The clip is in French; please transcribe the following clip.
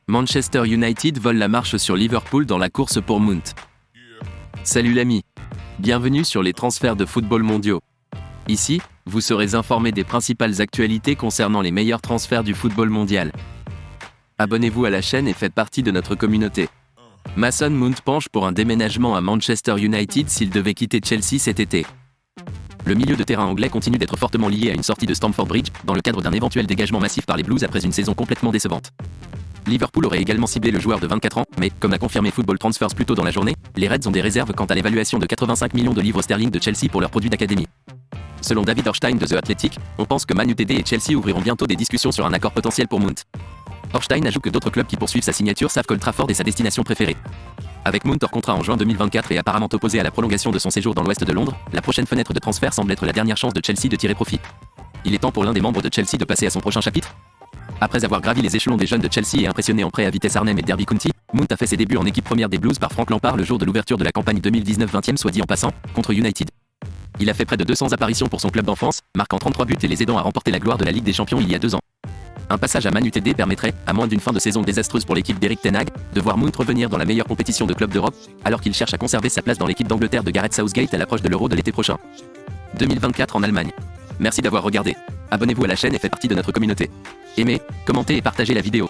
Manchester United vole la marche sur Liverpool dans la course pour Mount. Salut l'ami. Bienvenue sur les transferts de football mondiaux. Ici, vous serez informé des principales actualités concernant les meilleurs transferts du football mondial. Abonnez-vous à la chaîne et faites partie de notre communauté. Mason Mount penche pour un déménagement à Manchester United s'il devait quitter Chelsea cet été. Le milieu de terrain anglais continue d'être fortement lié à une sortie de Stamford Bridge, dans le cadre d'un éventuel dégagement massif par les Blues après une saison complètement décevante. Liverpool aurait également ciblé le joueur de 24 ans, mais, comme a confirmé Football Transfers plus tôt dans la journée, les Reds ont des réserves quant à l'évaluation de 85 millions de livres sterling de Chelsea pour leurs produits d'académie. Selon David Ornstein de The Athletic, on pense que Man United et Chelsea ouvriront bientôt des discussions sur un accord potentiel pour Mount. Ornstein ajoute que d'autres clubs qui poursuivent sa signature savent qu'Old Trafford est sa destination préférée. Avec Mount hors contrat en juin 2024 et apparemment opposé à la prolongation de son séjour dans l'ouest de Londres, la prochaine fenêtre de transfert semble être la dernière chance de Chelsea de tirer profit. Il est temps pour l'un des membres de Chelsea de passer à son prochain chapitre. Après avoir gravi les échelons des jeunes de Chelsea et impressionné en prêt à Vitesse Arnhem et Derby County, Mount a fait ses débuts en équipe première des Blues par Frank Lampard le jour de l'ouverture de la campagne 2019-20e soit dit en passant, contre United. Il a fait près de 200 apparitions pour son club d'enfance, marquant 33 buts et les aidant à remporter la gloire de la Ligue des Champions il y a 2 ans. Un passage à Man United permettrait, à moins d'une fin de saison désastreuse pour l'équipe d'Eric Ten Hag, de voir Mount revenir dans la meilleure compétition de clubs d'Europe, alors qu'il cherche à conserver sa place dans l'équipe d'Angleterre de Gareth Southgate à l'approche de l'Euro de l'été prochain. 2024 en Allemagne. Merci d'avoir regardé. Abonnez-vous à la chaîne et faites partie de notre communauté. Aimez, commentez et partagez la vidéo.